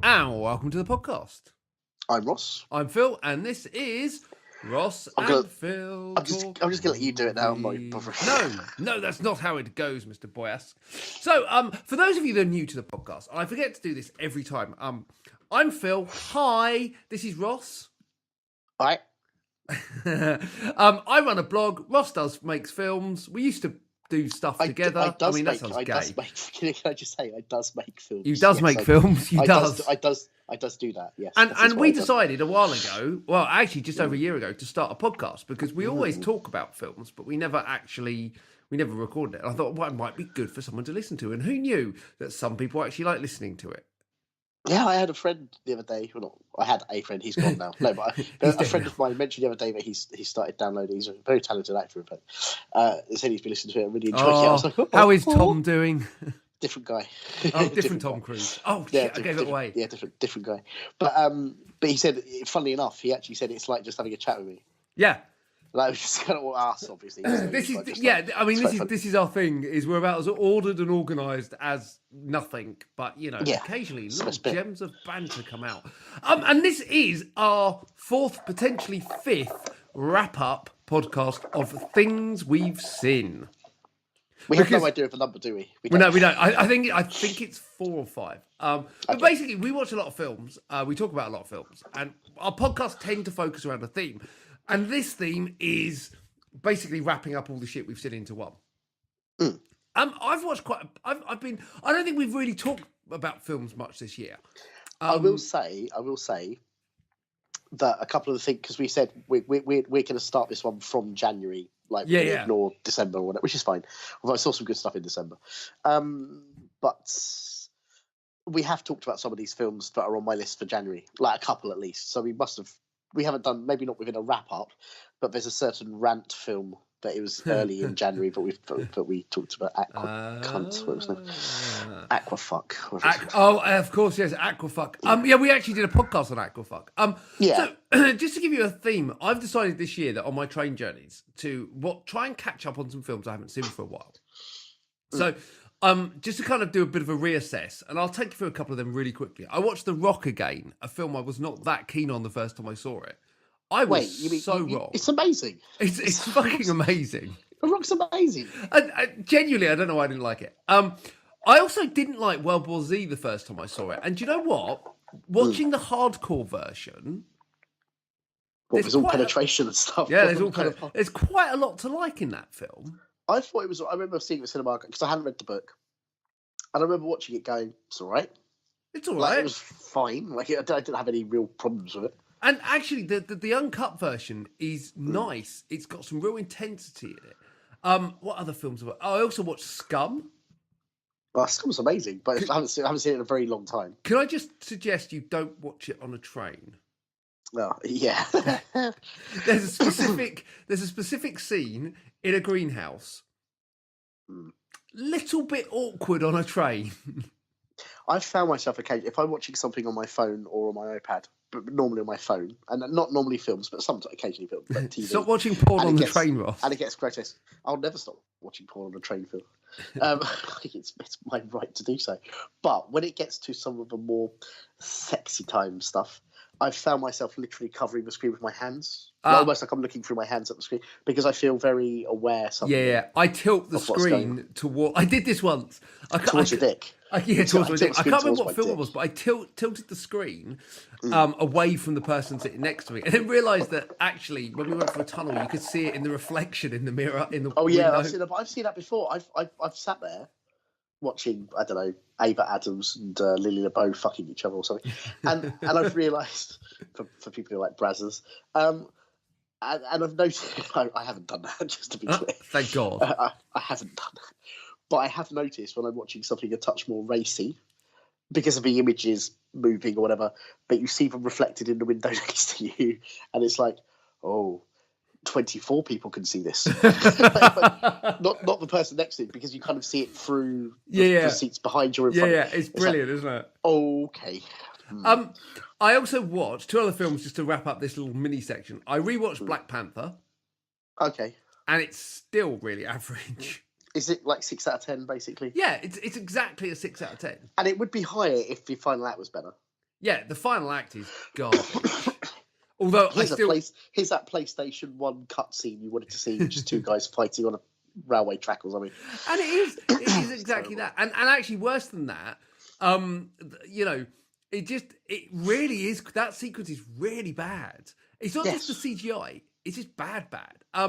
And welcome to the podcast. I'm Ross. I'm Phil, and this is Ross and Phil. I'm just going to let you do it now. I'm not bothering. No, that's not how it goes, Mr. Boyask. So, for those of you that are new to the podcast, I forget to do this every time. I'm Phil. Hi, this is Ross. Hi. I run a blog. Ross makes films. We used to do stuff together. That sounds gay. Can I just say, I does make films. You does make films. You does. I does do that. Yes. And we decided a while ago, well, actually just over a year ago, to start a podcast because we always talk about films, but we never recorded it. And I thought, well, it might be good for someone to listen to. And who knew that some people actually like listening to it? Yeah, I had a friend the other day. Well, not, I had a friend. He's gone now. No, but a friend of mine mentioned the other day that he started downloading. He's a very talented actor, in fact. He said he's been listening to it and really enjoyed it. I was like, how is Tom doing? Different guy. Oh, different Tom Cruise. Oh, yeah, shit, I gave it away. Yeah, different guy. But he said, funnily enough, he actually said it's like just having a chat with me. Yeah. Like, it's kind of us, obviously. This is our thing. Is we're about as ordered and organised as nothing, but occasionally little gems of banter come out. And this is our fourth, potentially fifth wrap-up podcast of things we've seen. We have no idea of the number, do we? No, we don't. I think it's 4 or 5. But basically, we watch a lot of films. We talk about a lot of films, and our podcasts tend to focus around a theme. And this theme is basically wrapping up all the shit we've seen into one. I've watched I don't think we've really talked about films much this year. I will say that a couple of the things, because we said we're going to start this one from January, ignore December or whatever, which is fine. Although I saw some good stuff in December. But we have talked about some of these films that are on my list for January, like a couple at least. So we haven't done, maybe not within a wrap up, but there's a certain rant film that it was early in January, but we talked about Aquafuck. Of course, yes, Aquafuck. We actually did a podcast on Aquafuck. So just to give you a theme, I've decided this year that on my train journeys to try and catch up on some films I haven't seen for a while. So just to kind of do a bit of a reassess, and I'll take you through a couple of them really quickly. I watched The Rock again, a film I was not that keen on the first time I saw it. I was wrong. It's amazing. It's fucking amazing. The Rock's amazing. And genuinely, I don't know why I didn't like it. I also didn't like World War Z the first time I saw it. And do you know what? Watching the hardcore version... there's all penetration and stuff. Yeah, there's quite a lot to like in that film. I thought it was... I remember seeing it at cinema because I hadn't read the book. And I remember watching it going, it's all right. It's all right. It was fine. I didn't have any real problems with it. And actually, the uncut version is nice. It's got some real intensity in it. What other films have I also watched Scum. Well, Scum's amazing, but I haven't seen it in a very long time. Can I just suggest you don't watch it on a train? Oh, yeah. There's a specific scene in a greenhouse. Little bit awkward on a train. I've found myself occasionally, if I'm watching something on my phone or on my iPad, but normally on my phone, and not normally films, but sometimes occasionally films, like TV. Stop watching porn on the train, Ross. And it gets grotesque. I'll never stop watching porn on a train, Phil. It's my right to do so. But when it gets to some of the more sexy time stuff, I've found myself literally covering the screen with my hands. Almost like I'm looking through my hands at the screen because I feel very aware. I tilt the screen toward... I did this once. Towards your dick. Towards my dick. I can't remember what film it was, but I tilted the screen away from the person sitting next to me, and then realised that actually, when we went through a tunnel, you could see it in the reflection in the mirror in the window. I've seen that before. I've sat there watching, I don't know, Ava Adams and Lily LeBeau fucking each other or something, and I've realised for people who like Brazzers, and I've noticed I haven't done that, just to be clear. Thank God. I haven't done that. But I have noticed when I'm watching something a touch more racy, because of the images moving or whatever, but you see them reflected in the window next to you, and it's like, 24 people can see this. not the person next to it, because you kind of see it through the seats behind you or in front. Yeah, it's brilliant, isn't it? Okay. I also watched 2 other films just to wrap up this little mini section. I rewatched Black Panther. Okay. And it's still really average. Is it like 6 out of 10, basically? Yeah, it's exactly a 6 out of 10. And it would be higher if the final act was better. Yeah, the final act is garbage. Although here's that PlayStation 1 cutscene you wanted to see, which is two guys fighting on a railway track or something. And it is exactly that. And actually worse than that, you know, it really is, that sequence is really bad. It's not just the CGI, it's just bad.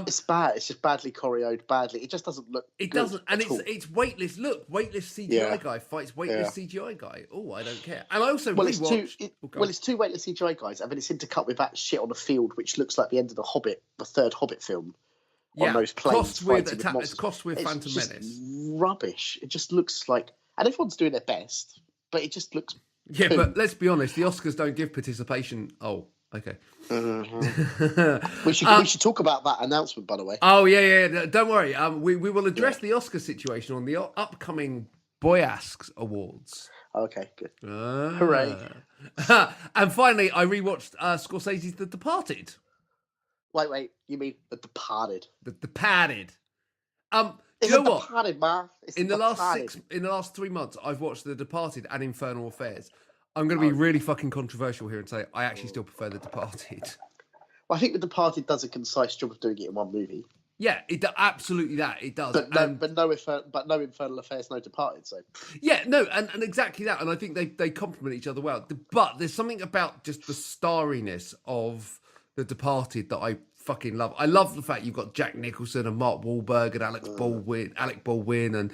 It's bad. It's just badly choreoed, badly. It just doesn't look It good doesn't, and it's weightless. Look, weightless CGI guy fights weightless CGI guy. Oh, I don't care. And I also it's two weightless CGI guys, and then it's intercut with that shit on the field, which looks like the end of the third Hobbit film. On those planes, it's crossed with Phantom Menace. Rubbish. It just looks like, and everyone's doing their best, but it just looks. Yeah, but let's be honest, the Oscars don't give participation. Oh, okay. Mm-hmm. we should talk about that announcement, by the way. Oh yeah. Don't worry. We will address the Oscar situation on the upcoming Boyask Awards. Okay, good. Hooray! And finally, I rewatched Scorsese's The Departed. Wait. You mean The Departed? The Departed. Do you know what? Departed, man. In the last 3 months, I've watched The Departed and Infernal Affairs. I'm going to be really fucking controversial here and say I actually still prefer The Departed. Well, I think The Departed does a concise job of doing it in one movie. Yeah, absolutely that it does. But no Infernal Affairs, no Departed. So yeah, no, and exactly that. And I think they complement each other well. But there's something about just the starriness of The Departed that I fucking love. I love the fact you've got Jack Nicholson and Mark Wahlberg and Alec Baldwin and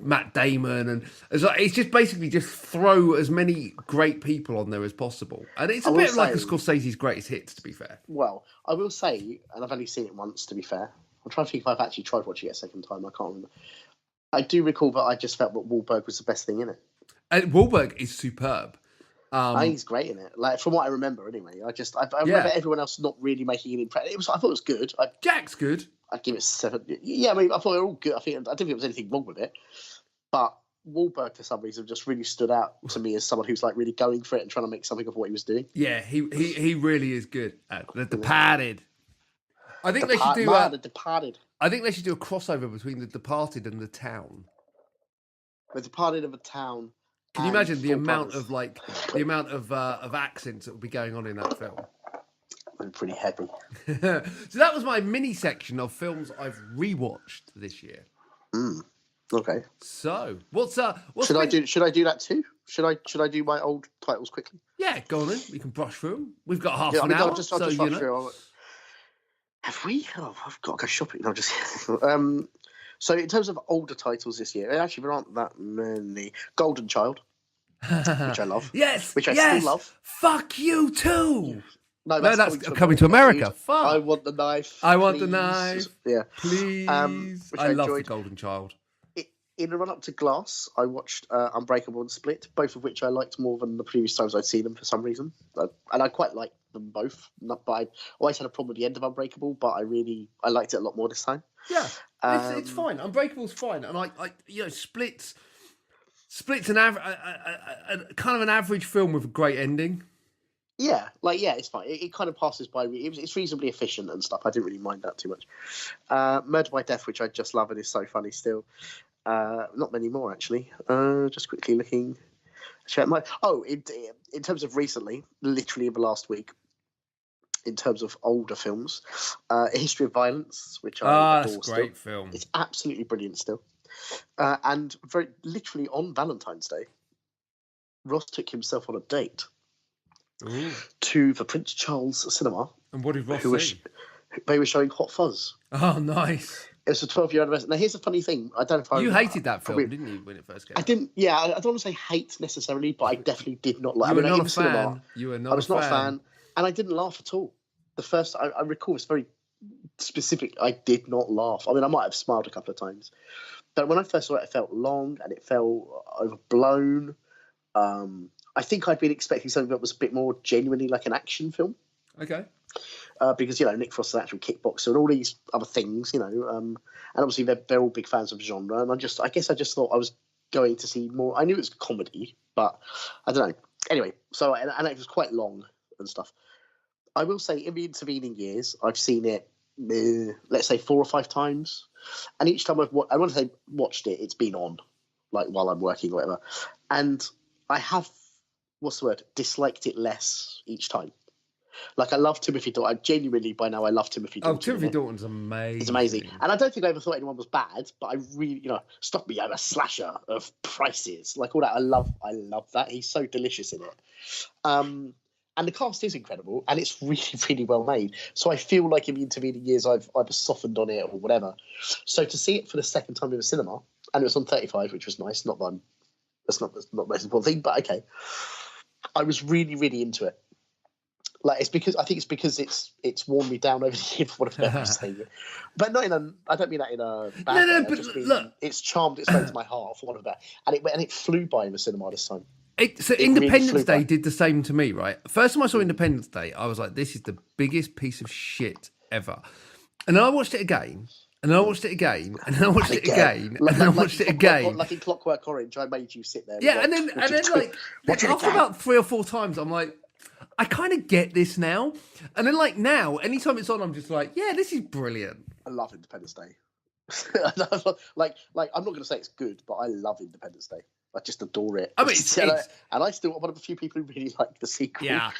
Matt Damon, and it's just basically just throw as many great people on there as possible. And it's a bit like a Scorsese's greatest hits, to be fair. Well, I will say, and I've only seen it once, to be fair. I'm trying to think if I've actually tried watching it a second time. I can't remember. I do recall that I just felt that Wahlberg was the best thing in it. And Wahlberg is superb. He's great in it. Like, from what I remember, anyway. I remember everyone else not really making an impression. I thought it was good. Jack's good. I'd give it 7. Yeah, I mean, I thought they were all good. I didn't think there was anything wrong with it, but Wahlberg, for some reason, just really stood out to me as someone who's like really going for it and trying to make something of what he was doing. Yeah, he really is good. The Departed. I think they should do The Departed. I think they should do a crossover between The Departed and The Town. The Departed of a Town. Can you imagine the amount of accents that would be going on in that film? I'm pretty heavy. So that was my mini section of films I've rewatched this year. Okay. So should I do that too? Should I do my old titles quickly? Yeah, go on then. We can brush through them. We've got half an hour. I'll just rush through. Have we? Oh, I've got to go shopping. No, just so in terms of older titles this year, actually there aren't that many. Golden Child, which I love. Yes, which I still love. Fuck you too. No, that's coming to America. Fuck. I want the knife. I want the knife. Yeah, please. I love the Golden Child. In the run-up to Glass, I watched Unbreakable and Split, both of which I liked more than the previous times I'd seen them for some reason. And I quite liked them both. But I always had a problem with the end of Unbreakable, but I liked it a lot more this time. Yeah, it's fine. Unbreakable's fine. And I Split's an kind of an average film with a great ending. Yeah, it's fine. It kind of passes by. It's reasonably efficient and stuff. I didn't really mind that too much. Murder by Death, which I just love and is so funny still. Not many more actually. Just quickly looking. In terms of recently, literally in the last week, in terms of older films, A History of Violence, which I adore. That's a great film. It's absolutely brilliant still. And very literally on Valentine's Day, Ross took himself on a date to the Prince Charles Cinema. And what did Ross say? They were showing Hot Fuzz. Oh, nice. It was a 12-year anniversary. Now, here's the funny thing. I don't know if you hated that film, didn't you, when it first came out? I didn't. Yeah, I don't want to say hate necessarily, but I definitely did not like. You were not a fan. I was not a fan, and I didn't laugh at all. The first, I recall, it's very specific. I did not laugh. I mean, I might have smiled a couple of times, but when I first saw it, it felt long and it felt overblown. I think I'd been expecting something that was a bit more genuinely like an action film. Okay. Because Nick Frost is an actual kickboxer and all these other things, and obviously they're all big fans of genre. And I guess I just thought I was going to see more. I knew it was comedy, but I don't know. Anyway, so and it was quite long and stuff. I will say, in the intervening years, I've seen it, let's say 4 or 5 times, and each time I want to say watched it, it's been on, like while I'm working or whatever, and I have what's the word? Disliked it less each time. Like, I love Timothy Dalton. I genuinely, by now, I love Timothy Dalton. Oh, Timothy Dalton's amazing. He's amazing. And I don't think I ever thought anyone was bad, but I really, stop me, I'm a slasher of prices. Like, all that. I love that. He's so delicious in it. And the cast is incredible, and it's really, really well made. So I feel like in the intervening years, I've either softened on it or whatever. So to see it for the second time in the cinema, and it was on 35, which was nice. Not that that's not the most important thing, but okay. I was really, really into it. Like, I think it's because it's worn me down over the years, for whatever I'm saying. But I don't mean that in a bad way. But look, it's charmed its way to my heart, for whatever that. And it flew by in the cinema this time. Independence really Day did the same to me, right? First time I saw Independence Day, I was like, this is the biggest piece of shit ever. And then I watched it again, and then I watched it again, and then I watched it again, and then I watched it again. Like in Clockwork Orange, I made you sit there. Yeah, and then like, after about 3 or 4 times, I'm like, I kind of get this now. And then like now, anytime it's on, I'm just like, yeah, this is brilliant. I love Independence Day. like I'm not going to say it's good, but I love Independence Day. I just adore it. I mean, and I still one of the few people who really like the sequel. Yeah.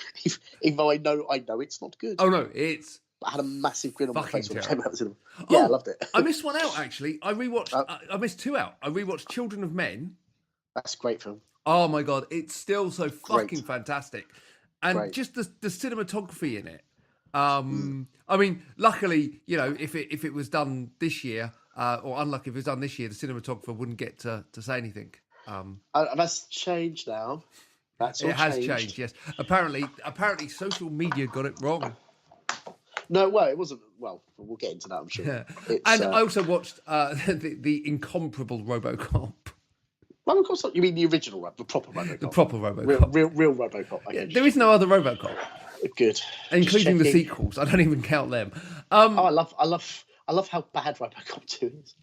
Even though I know it's not good. Oh no, it's. I had a massive grin on my face when I came out of the cinema. Oh, yeah, I loved it. I missed one out actually. I missed 2 out. I rewatched Children of Men. That's a great film. Oh my god, it's still so fucking fantastic. And just the cinematography in it. I mean, luckily, if it was done this year, or unlucky if it was done this year, the cinematographer wouldn't get to say anything. That's changed now. It has changed. Yes. Apparently, social media got it wrong. No, well, it wasn't. Well, we'll get into that, I'm sure. Yeah. And I also watched the incomparable Robocop. Robocop? You mean the original, the proper Robocop? The proper Robocop. Real Robocop. I guess. There is no other Robocop. Good. Including the sequels. I don't even count them. I love how bad Robocop 2 is.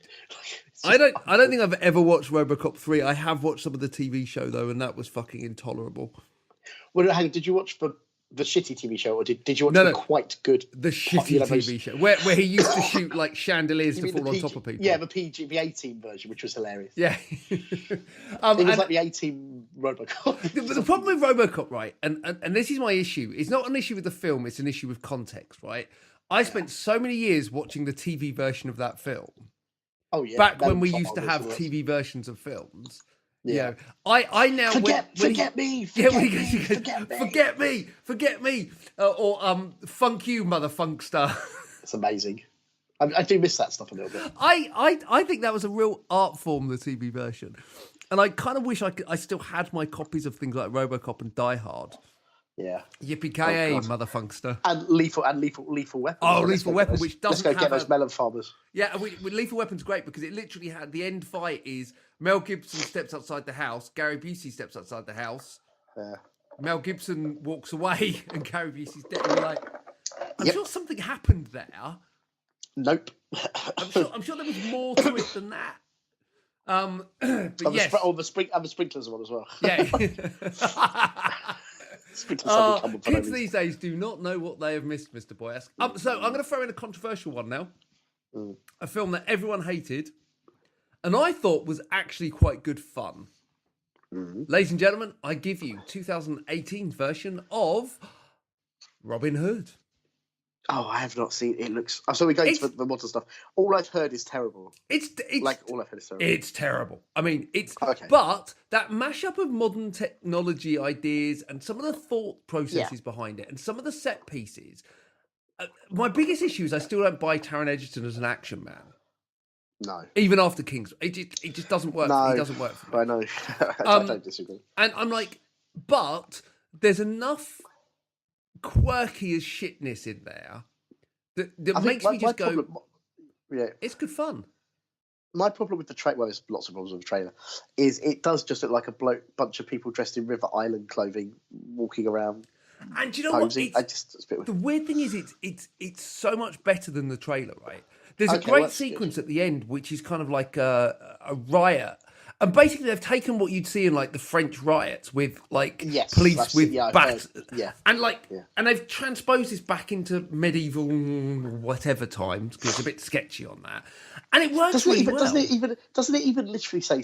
I don't think I've ever watched Robocop 3. I have watched some of the TV show though, and that was fucking intolerable. Well, hang on, did you watch the shitty TV show, or did you watch the quite good? The shitty TV show where he used to shoot like chandeliers to fall on top of people. Yeah, the 18 version, which was hilarious. Yeah, it was like the 18 Robocop. The problem with Robocop, right, and this is my issue. It's not an issue with the film; it's an issue with context, right? I spent so many years watching the TV version of that film. Oh yeah, back when we used to have TV versions of films. Yeah, I now forget me, or funk you, mother funkster. It's amazing. I do miss that stuff a little bit. I think that was a real art form, the TV version, and I kind of wish I still had my copies of things like RoboCop and Die Hard. Yeah. Yippee-ki-yay, mother funkster. And lethal weapon. Oh, lethal weapon, which doesn't Let's go get those melon farmers. Yeah, with lethal weapon's great because it literally had the end fight is Mel Gibson steps outside the house, Gary Busey steps outside the house. Yeah. Mel Gibson walks away, and Gary Busey's dead. And you're like, I'm sure something happened there. Nope. I'm sure there was more to it than that. But yes. The sprinklers one as well. Yeah. Kids these days do not know what they have missed, Mr. Boyask. So I'm going to throw in a controversial one now. A film that everyone hated, and I thought was actually quite good fun. Ladies and gentlemen, I give you 2018 version of Robin Hood. Oh, I have not seen it. Looks. So we're going to the modern stuff. All I've heard is terrible. It's like all I've heard is terrible. It's terrible. I mean, it's okay. But that mashup of modern technology ideas and some of the thought processes behind it, and some of the set pieces. My biggest issue is I still don't buy Taron Egerton as an action man. No. Even after King's, it just doesn't work. No, it doesn't work for me. I know. I don't disagree. And I'm like, but there's enough quirky as shitness in there that makes me just go, it's good fun. My problem with the trailer, well, there's lots of problems with the trailer, is it does just look like a bunch of people dressed in River Island clothing walking around. And do you know posing. what? The weird thing is, it's so much better than the trailer, right? There's a great sequence at the end, which is kind of like a riot. And basically, they've taken what you'd see in like the French riots with like police with bats, and they've transposed this back into medieval whatever times because it's a bit sketchy on that, and it works really well. Doesn't it even literally say?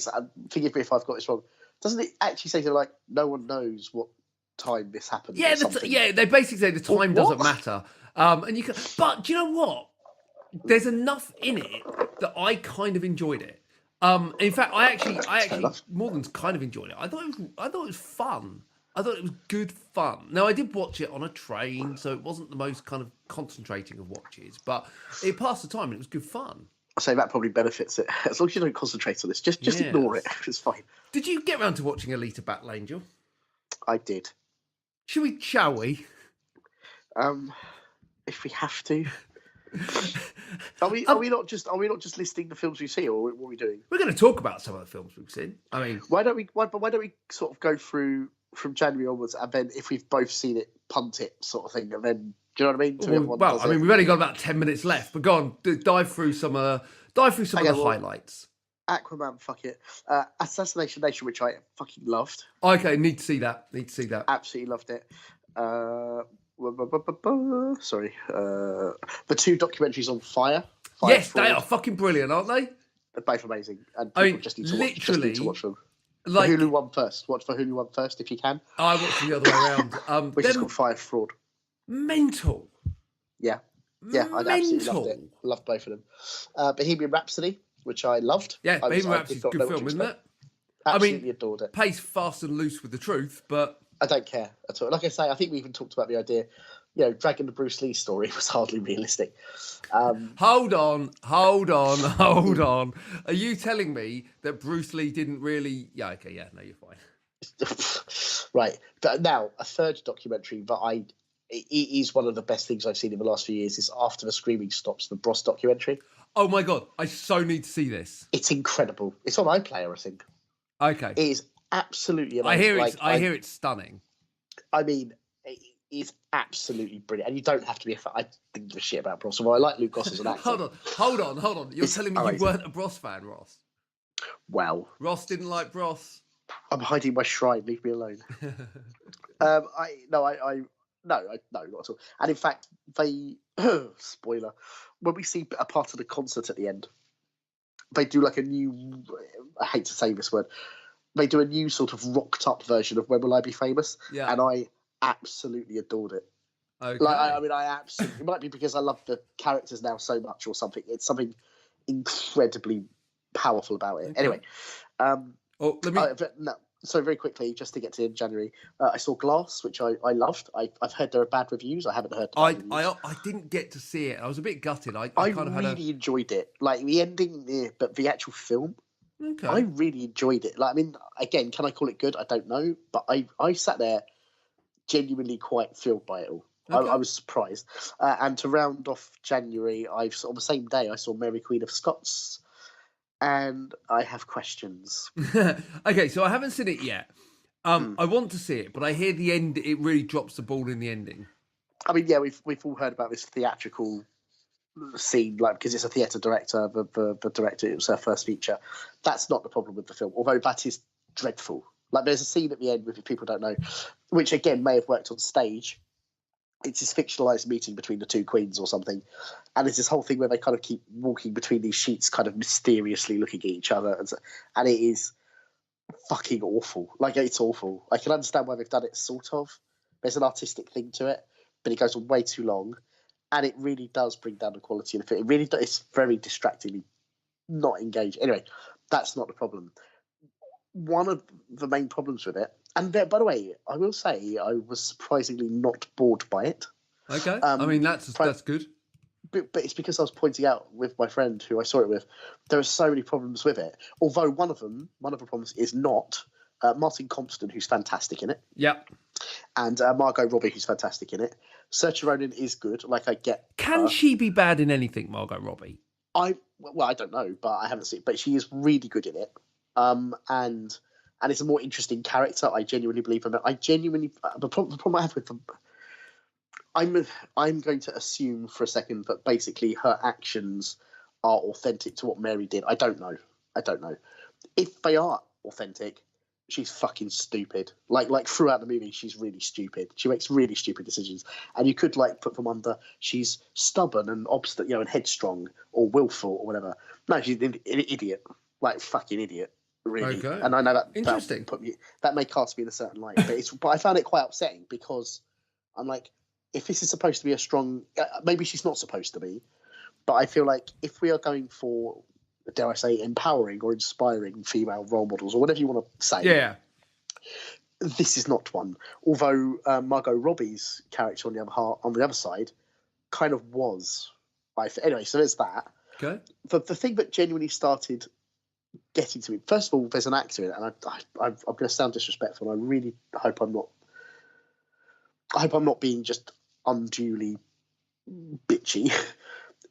Forgive me if I've got this wrong. Doesn't it actually say like no one knows what time this happened. Yeah, they basically say the time doesn't matter. And you can, but do you know what? There's enough in it that I kind of enjoyed it. In fact, I actually more than kind of enjoyed it. I thought it was fun. I thought it was good fun. Now, I did watch it on a train, so it wasn't the most kind of concentrating of watches, but it passed the time and it was good fun. I say that probably benefits it. As long as you don't concentrate on this, just ignore it. It's fine. Did you get around to watching Alita Battle Angel? I did. Shall we? If we have to. Are we not just listing the films we see, or what are we doing? We're going to talk about some of the films we've seen. I mean, why don't we sort of go through from January onwards, and then if we've both seen it, punt it, sort of thing, and then do you know what I mean? Well, we've only got about 10 minutes left, but go on, dive through some of the highlights. Aquaman, fuck it. Assassination, which I fucking loved. Okay, need to see that. Absolutely loved it. Sorry. The two documentaries on Fyre. Yes, they are fucking brilliant, aren't they? They're both amazing, and people just need to watch them. Like, Hulu one first. Watch for Hulu one first if you can. I watched the other way around. Which is called Fyre Fraud. Mental. Yeah, I absolutely loved it. Loved both of them. Bohemian Rhapsody, which I loved. Yeah, Bohemian Rhapsody's a good film, isn't it? Absolutely adored it. Plays fast and loose with the truth, but I don't care at all. Like I say, I think we even talked about the idea. Dragging the Bruce Lee story was hardly realistic. Hold on. Are you telling me that Bruce Lee didn't really? Yeah, okay, yeah, no, you're fine. Right, but now a third documentary that it is one of the best things I've seen in the last few years. Is After the Screaming Stops, the Bros documentary. Oh my god, I so need to see this. It's incredible. It's on iPlayer, I think. Okay, it is absolutely amazing. I hear it's stunning. I mean, it is absolutely brilliant, and you don't have to be a fan. I didn't give a shit about Bros. Although I like Luke Goss as an actor. Hold on. You're telling me amazing. You weren't a Bros fan, Ross? Well, Ross didn't like Bros. I'm hiding my shrine. Leave me alone. No, not at all. And in fact, they spoiler when we see a part of the concert at the end, they do like a new. I hate to say this word. They do a new sort of rocked up version of When Will I Be Famous? Yeah. And I absolutely adored it. Okay. I absolutely. It might be because I love the characters now so much, or something. It's something incredibly powerful about it. Okay. Anyway, so very quickly, just to get to January, I saw Glass, which I loved. I've heard there are bad reviews. I haven't heard. I didn't get to see it. I was a bit gutted. I really enjoyed it. Like the ending, but the actual film. Okay. I really enjoyed it. Like, I mean, again, can I call it good? I don't know, but I sat there genuinely quite thrilled by it all. Okay. I was surprised. And to round off January, on the same day I saw Mary Queen of Scots, and I have questions. Okay, so I haven't seen it yet. I want to see it, but I hear the end. It really drops the ball in the ending. I mean, yeah, we've all heard about this theatrical scene, like, because it's a theatre director, the director, it was her first feature. That's not the problem with the film, although that is dreadful. Like, there's a scene at the end, if people don't know, which again may have worked on stage. It's this fictionalized meeting between the two queens or something, and it's this whole thing where they kind of keep walking between these sheets, kind of mysteriously looking at each other, and it is fucking awful. Like, it's awful. I can understand why they've done it, sort of. There's an artistic thing to it, but it goes on way too long. And it really does bring down the quality of the film. It really does. It's very distractingly not engaged. Anyway, that's not the problem. One of the main problems with it, and by the way, I will say I was surprisingly not bored by it. Okay. I mean, that's good. But it's because I was pointing out with my friend who I saw it with, there are so many problems with it. Although one of the problems is not Martin Compton, who's fantastic in it. Yep. And Margot Robbie, who's fantastic in it. Saoirse Ronan is good. Like, I get. Can she be bad in anything, Margot Robbie? I don't know, but I haven't seen it. But she is really good in it. And it's a more interesting character. I genuinely believe in it. The problem I have with them. I'm going to assume for a second that basically her actions are authentic to what Mary did. I don't know. If they are authentic, she's fucking stupid. Like throughout the movie, she's really stupid. She makes really stupid decisions, and you could like put them under she's stubborn and obstinate, and headstrong or willful or whatever. No, she's an idiot, like fucking idiot. really. Okay. And I know that interesting. That may cast me in a certain light, but I found it quite upsetting because I'm like, if this is supposed to be a strong, maybe she's not supposed to be, but I feel like if we are going for, dare I say, empowering or inspiring female role models or whatever you want to say, this is not one. Although Margot Robbie's character on the other side kind of was. Anyway, so there's that. Okay. The thing that genuinely started getting to me, first of all, there's an actor in it, and I'm going to sound disrespectful, and I really hope I'm not being just unduly bitchy.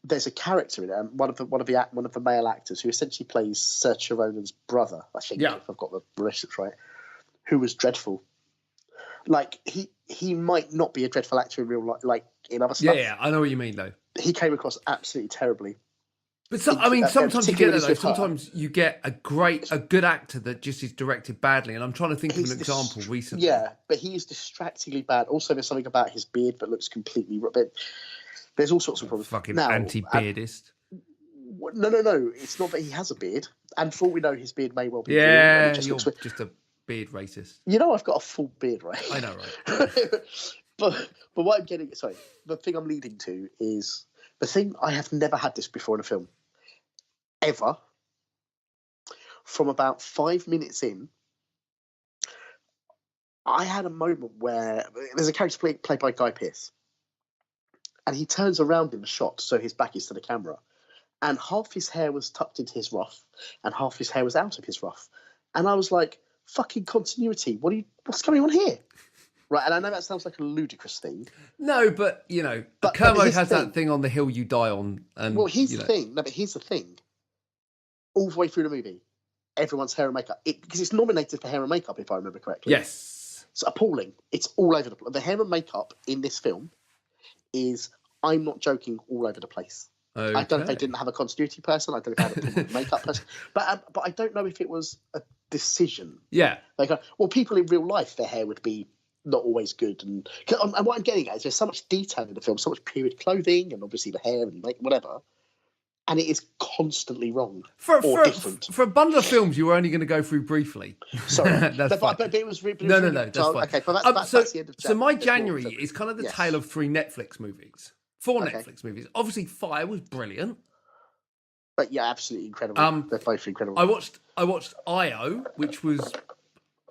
There's a character in it, one of the male actors who essentially plays Saoirse Ronan's brother, I think, if I've got the relationships right, who was dreadful. Like he might not be a dreadful actor in real life, like in other stuff. Yeah, I know what you mean though. He came across absolutely terribly. But sometimes you get that though. Sometimes you get a good actor that just is directed badly, and I'm trying to think of an example recently. Yeah, but he is distractingly bad. Also, there's something about his beard that looks completely. But there's all sorts of problems. Fucking anti-beardist. No. It's not that he has a beard, and for all we know, his beard may well be. Yeah, you're just a beard racist. You know, I've got a full beard, right? I know, right? but what I'm getting, sorry, the thing I'm leading to is the thing I have never had this before in a film, ever. From about 5 minutes in, I had a moment where there's a character played by Guy Pearce, and he turns around in the shot so his back is to the camera, and half his hair was tucked into his ruff, and half his hair was out of his ruff, and I was like, fucking continuity, what's going on here? Right, and I know that sounds like a ludicrous thing. No, but you know, Kermode has that thing on the hill you die on. And well, here's the thing. No, but here's the thing. All the way through the movie, everyone's hair and makeup, because it's nominated for hair and makeup, if I remember correctly. Yes, it's appalling. It's all over the place. The hair and makeup in this film is, I'm not joking, all over the place. Okay. I don't know if they didn't have a continuity person. I don't know if they had a makeup person, but I don't know if it was a decision. Yeah, like people in real life, their hair would be not always good, and what I'm getting at is there's so much detail in the film, so much period clothing, and obviously the hair and whatever, and it is constantly wrong or different. For a bundle of films you were only going to go through briefly. Sorry, but it was really, no, that's fine. Okay, but that's the end of January. So my January is kind of the tale of 3 Netflix movies, 4 Netflix movies. Obviously, Fyre was brilliant. But yeah, absolutely incredible. They're both incredible. I watched IO, which was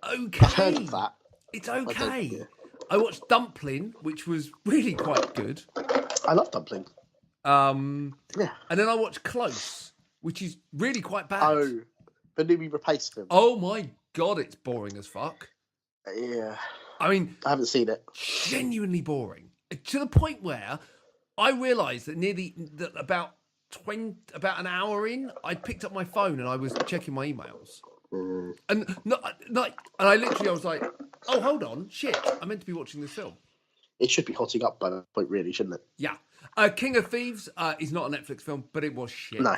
okay. I've heard of that. It's okay. I watched Dumplin, which was really quite good. I love Dumplin. And then I watched Close, which is really quite bad. Oh, the Numi Rapace film. Oh my god, it's boring as fuck. Yeah. I mean, I haven't seen it. Genuinely boring. To the point where I realised that about an hour in, I picked up my phone and I was checking my emails. And I was like, oh, hold on, shit, I meant to be watching this film. It should be hotting up by that point, really, shouldn't it? Yeah. King of Thieves is not a Netflix film, but it was shit. No,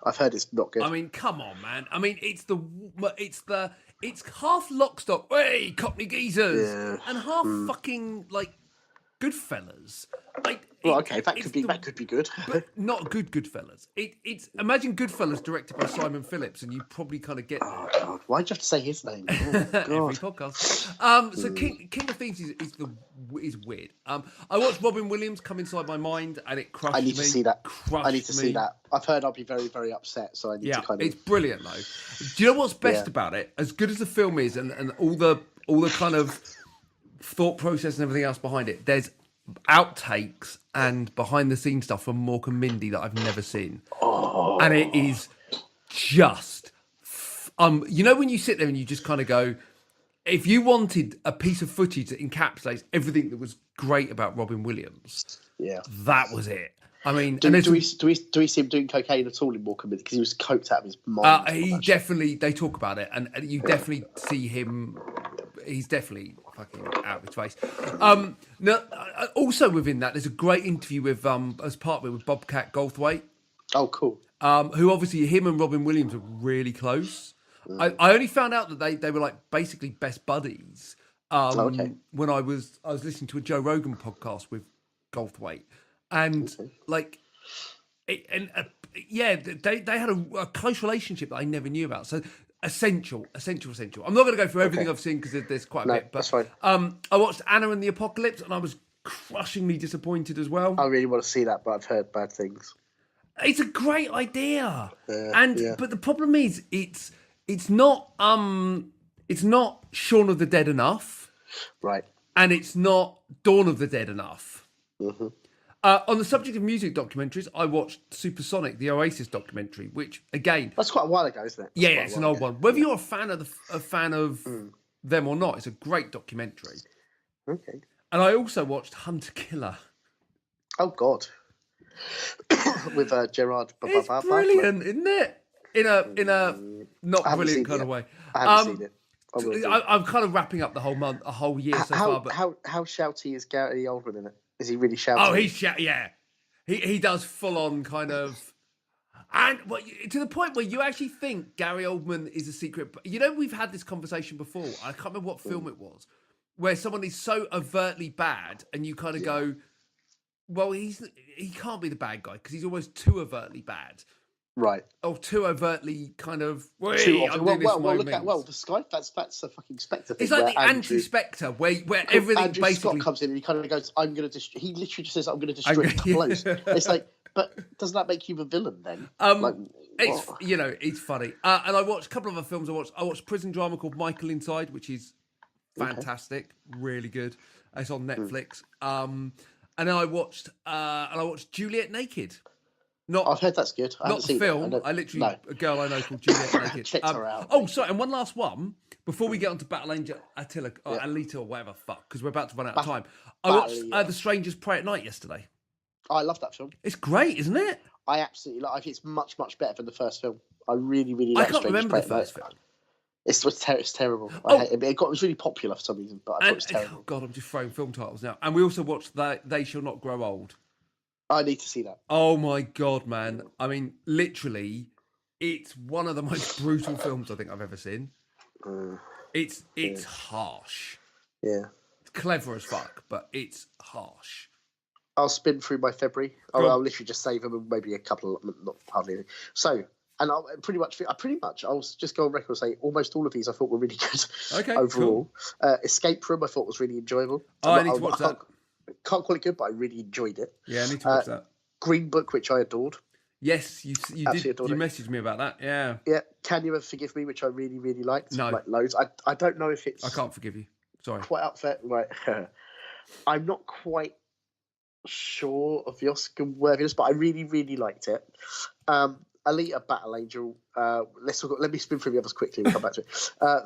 I've heard it's not good. I mean, come on, man. I mean, it's half Lock, Stock, hey, Cockney geezers, and half fucking Goodfellas. That could be good, but not good Goodfellas. It's imagine Goodfellas directed by Simon Phillips, and you probably kind of get. Oh God! Why'd you have to say his name? Oh, Every podcast. So King of Thieves is weird. I watched Robin Williams Come Inside My Mind, and it crushed me. I need to see that. See that. I've heard I'll be very, very upset, so I need to kind of. It's brilliant though. Do you know what's best about it? As good as the film is, and all the kind of thought process and everything else behind it, there's outtakes and behind the scenes stuff from Mork and Mindy that I've never seen. Oh. And it is just when you sit there and you just kind of go, if you wanted a piece of footage that encapsulates everything that was great about Robin Williams, that was it. I mean, do we see him doing cocaine at all in Mork and Mindy? Because he was coked out of his mind. They talk about it, and you definitely see him. He's definitely fucking out of his face. Also within that, there's a great interview with as part of it with Bobcat Goldthwait. Oh, cool. Who obviously him and Robin Williams are really close. I only found out that they were like basically best buddies. When I was listening to a Joe Rogan podcast with Goldthwait, and they had a close relationship that I never knew about. So. essential. I'm not going to go through everything I've seen because there's quite a bit. But that's fine. I watched Anna and the Apocalypse, and I was crushingly disappointed as well. I really want to see that, but I've heard bad things. It's a great idea, but the problem is it's not Shaun of the Dead enough, right? And it's not Dawn of the Dead enough. Mm-hmm. On the subject of music documentaries, I watched Supersonic, the Oasis documentary, which again, that's quite a while ago, isn't it? It's an old one. Whether you're a fan of them or not, it's a great documentary. Okay. And I also watched Hunter Killer. Oh God. With Gerard. It's brilliant, isn't it? In a not brilliant kind of way. I haven't seen it. I'm kind of wrapping up the whole month, a whole year so far. But how shouty is Gary Oldman in it? Is he really shouty? Oh, he does full on kind of, and to the point where you actually think Gary Oldman is a secret. You know, we've had this conversation before. I can't remember what film it was, where someone is so overtly bad, and you kind of go, well, he can't be the bad guy because he's almost too overtly bad. Right. Or too overtly kind of. Look at the Sky. That's a fucking Spectre thing. It's like the anti-Spectre, where everything Andrew basically Scott comes in and he kind of goes, "I'm going to." He literally just says, "I'm going to destroy it." Close. It's like, but doesn't that make you the villain then? It's funny. And I watched a couple of other films. I watched prison drama called Michael Inside, which is fantastic, really good. It's on Netflix. And then I watched Juliet Naked. I've heard that's good. Not the film. A girl I know called Juliet Naked. Checked her out. Oh, sorry. And one last one before we get on to Battle Angel Attila or Alita or whatever fuck, because we're about to run out of time. I watched The Strangers Pray at Night yesterday. I love that film. It's great, isn't it? I absolutely love it. It's much better than the first film. I really like. I can't remember the first film. It's terrible. I hate it. It was really popular for some reason, but I thought it was terrible. Oh God, I'm just throwing film titles now. And we also watched They Shall Not Grow Old. I need to see that. Oh my God, man. I mean, literally, it's one of the most brutal films I think I've ever seen. It's harsh. Yeah. It's clever as fuck, but it's harsh. I'll spin through my February. I'll literally just save them and maybe a couple, not hardly any. So, and I'll pretty much, I'll just go on record and say almost all of these I thought were really good. Okay, overall. Cool. Escape Room I thought was really enjoyable. I need to watch that. Can't call it good, but I really enjoyed it. Yeah, I need to watch that. Green Book, which I adored. Yes, you did. You messaged me about that. Yeah. Yeah. Can You Ever Forgive Me, which I really, really liked. No. Like loads. I don't know if it's. I can't forgive you. Sorry. Quite upset. Right. I'm not quite sure of the Oscar worthiness, but I really, really liked it. Alita, Battle Angel. Let me spin through the others quickly. We'll come back to it.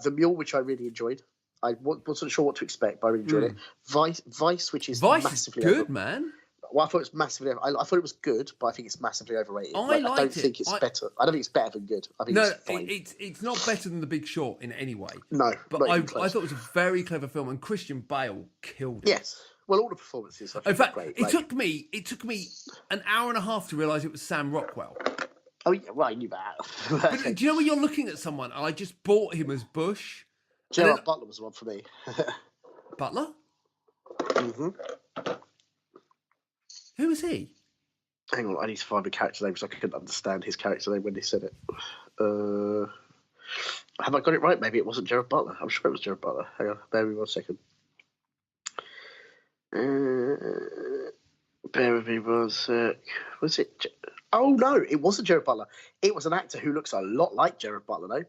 The Mule, which I really enjoyed. I wasn't sure what to expect, but I really enjoyed it. Vice, which is massively good, man. Well, I thought it was massively. I thought it was good, but I think it's massively overrated. I don't think it's better. I don't think it's better than good. I think it's fine. It's not better than The Big Short in any way. No, but I thought it was a very clever film, and Christian Bale killed it. Yes, well, all the performances. I think, in fact, were great. It took me an hour and a half to realise it was Sam Rockwell. Oh yeah, well, I knew that. But do you know when you're looking at someone and I just bought him as Bush? Gerard Butler was the one for me. Butler? Mm-hmm. Who was he? Hang on, I need to find the character name because I couldn't understand his character name when he said it. Have I got it right? Maybe it wasn't Gerard Butler. I'm sure it was Gerard Butler. Hang on, bear with me 1 second. Bear with me 1 sec. Was it? Oh no, it wasn't Gerard Butler. It was an actor who looks a lot like Gerard Butler, though.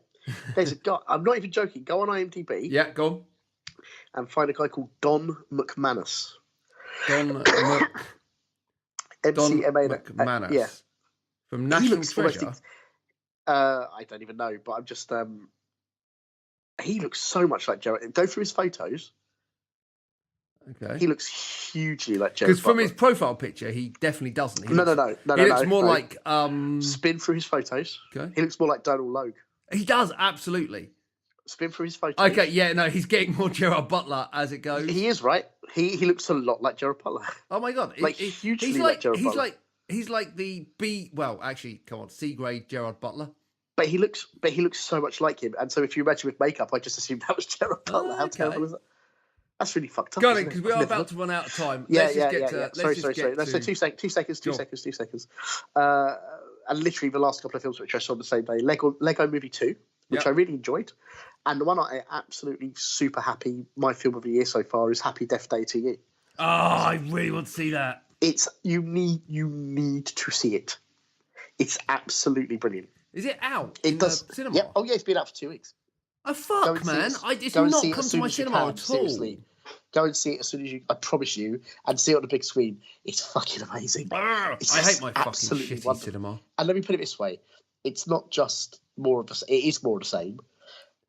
There's a guy. I'm not even joking. Go on IMDb. Yeah, go on. And find a guy called Don McManus. McManus. Yeah. From National Treasure. I don't even know, but I'm just. He looks so much like Gerard. Go through his photos. Okay. He looks hugely like Gerard. Because from his profile picture, he definitely doesn't. No. He looks more like. Spin through his photos. Okay. He looks more like Donald Logue. He does, absolutely. Spin through his photos. Okay, yeah, no, he's getting more Gerard Butler as it goes. He is, right? He looks a lot like Gerard Butler. Oh my God. Hugely like Gerard Butler. He's like the C grade Gerard Butler. But he looks so much like him. And so if you imagine with makeup, I just assumed that was Gerard Butler. How terrible is that? That's really fucked up. Got it, because we are about to run out of time. Sorry. Let's say 2 seconds. And literally the last couple of films which I saw on the same day. Lego Movie 2, which I really enjoyed. And the one I absolutely super happy, my film of the year so far, is Happy Death Day to You. Oh, I really want to see that. You need to see it. It's absolutely brilliant. Is it out in the cinema? Yeah. Oh yeah, it's been out for 2 weeks. Oh fuck, man! It's not come to my cinema at all. Seriously, go and see it as soon as you. I promise you, and see it on the big screen. It's fucking amazing. I hate my fucking shitty wonderful. Cinema. And let me put it this way: it's not just more of the. It is more of the same.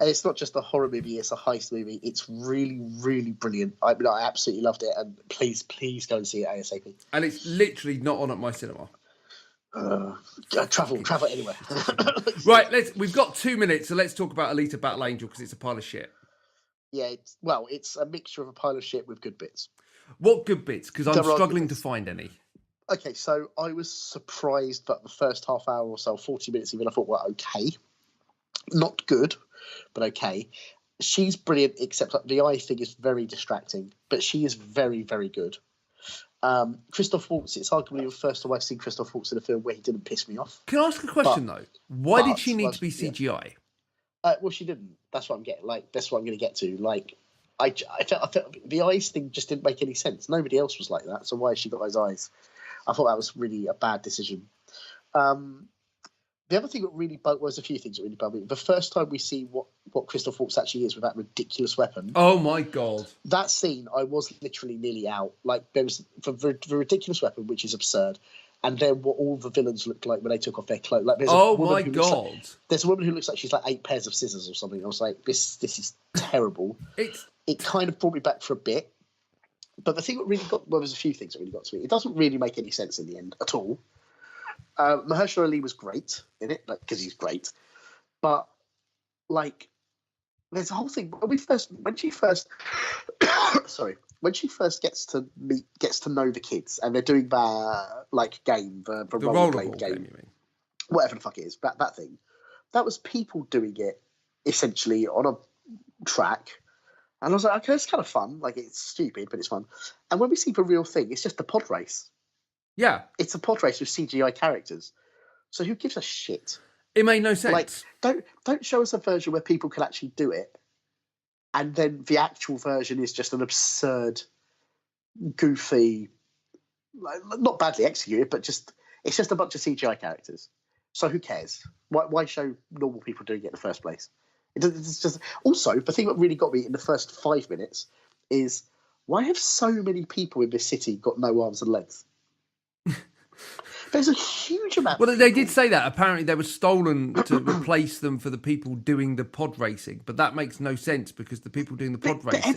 And it's not just a horror movie; it's a heist movie. It's really, really brilliant. I absolutely loved it. And please go and see it ASAP. And it's literally not on at my cinema. Travel anywhere. Right, we've got 2 minutes, so let's talk about Alita Battle Angel because it's a pile of shit. Yeah, it's a mixture of a pile of shit with good bits. What good bits? Because I'm struggling to find any. Okay, so I was surprised that the first half hour or so, 40 minutes even, I thought were okay. Not good, but okay. She's brilliant, except that the eye thing is very distracting, but she is very, very good. Christoph Waltz, it's arguably the first time I've seen Christoph Waltz in a film where he didn't piss me off. Can I ask a question though? Why did she need to be CGI? Well, she didn't. That's what I'm getting. That's what I'm going to get to. I felt the eyes thing just didn't make any sense. Nobody else was like that, so why has she got those eyes? I thought that was really a bad decision. The other thing that really bugged was a few things that really bugged me. The first time we see what Christoph Waltz actually is with that ridiculous weapon. Oh my god! That scene, I was literally nearly out. There was the ridiculous weapon, which is absurd, and then what all the villains looked like when they took off their clothes. Oh my god! There's a woman who looks like she's 8 pairs of scissors or something. I was like, this is terrible. It kind of brought me back for a bit. But the thing that really there's a few things that really got to me. It doesn't really make any sense in the end at all. Mahershala Ali was great in it, because he's great. But there's a whole thing when she first gets to know the kids, and they're doing the game, the rollerball game, you mean? Whatever the fuck it is, that thing. That was people doing it essentially on a track. And I was like, okay, it's kind of fun. It's stupid, but it's fun. And when we see the real thing, it's just a pod race. Yeah. It's a pod race with CGI characters. So who gives a shit? It made no sense. Don't show us a version where people can actually do it, and then the actual version is just an absurd, goofy, not badly executed, but it's just a bunch of CGI characters. So who cares? Why show normal people doing it in the first place? It's just also the thing that really got me in the first 5 minutes is why have so many people in this city got no arms and legs? There's a huge amount. Well, they did say that. Apparently, they were stolen to replace them for the people doing the pod racing, but that makes no sense because the people doing the pod racing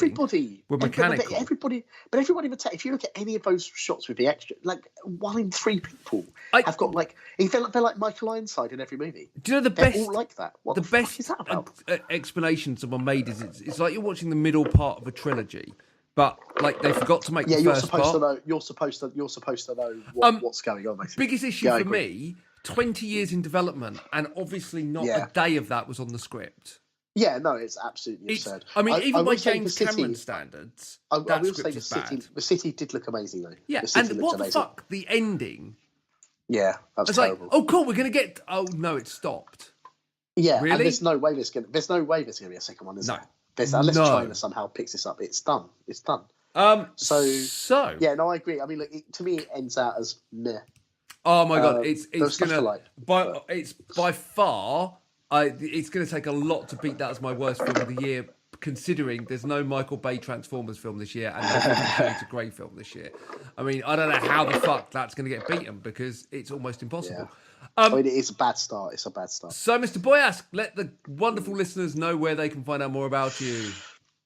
were mechanical. But everybody if you look at any of those shots with the extra, 1 in 3 people have got they're like Michael Ironside in every movie. Do you know they're all like that? What the best fuck is that about? Explanation someone made is it's like you're watching the middle part of a trilogy. But they forgot to make the first part. You're supposed to know what's going on. Basically. Biggest issue for me: 20 years in development, and obviously not a day of that was on the script. Yeah, no, it's absolutely absurd. I mean, even by James Cameron standards, that script is bad. The city did look amazing though. Yeah, and what the fuck? The ending. Yeah, that was terrible. Oh, cool. We're gonna get. Oh no, it stopped. Yeah, really? And there's no way there's gonna be a second one, is there? Unless China somehow picks this up, it's done. It's done. So yeah, no, I agree. I mean, to me, it ends out as meh. Oh my god, it's gonna it's by far. It's gonna take a lot to beat that as my worst film of the year, considering there's no Michael Bay Transformers film this year and there's no Peter Gray film this year. I mean, I don't know how the fuck that's gonna get beaten because it's almost impossible. Yeah. I mean, it's a bad start. It's a bad start. So, Mr. Boyask, let the wonderful listeners know where they can find out more about you.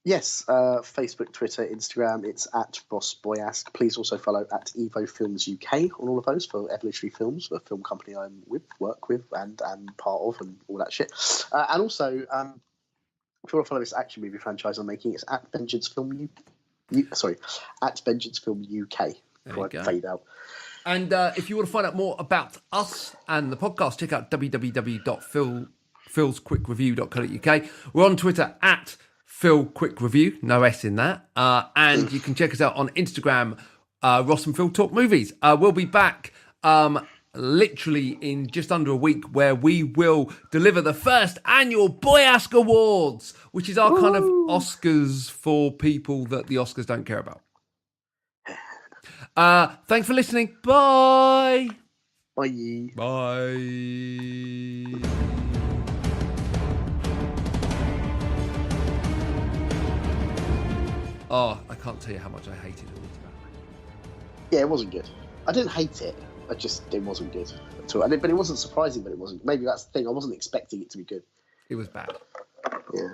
Yes, Facebook, Twitter, Instagram. It's at Ross Boyask. Please also follow at Evo Films UK on all of those for Evolutionary Films, the film company I'm work with, and part of, and all that shit. And also, if you want to follow this action movie franchise I'm making, it's at Vengeance Film at Vengeance Film UK. Before I fade out. And if you want to find out more about us and the podcast, check out www.philsquickreview.co.uk. We're on Twitter at PhilQuickReview, no S in that. And you can check us out on Instagram, Ross and Phil Talk Movies. We'll be back literally in just under a week, where we will deliver the first annual Boyask Awards, which is our kind of Oscars for people that the Oscars don't care about. Thanks for listening. Bye. Bye. Bye. Oh, I can't tell you how much I hated Alita. Yeah, it wasn't good. I didn't hate it. It wasn't good at all. But it wasn't surprising, but it wasn't. Maybe that's the thing. I wasn't expecting it to be good. It was bad. Yeah.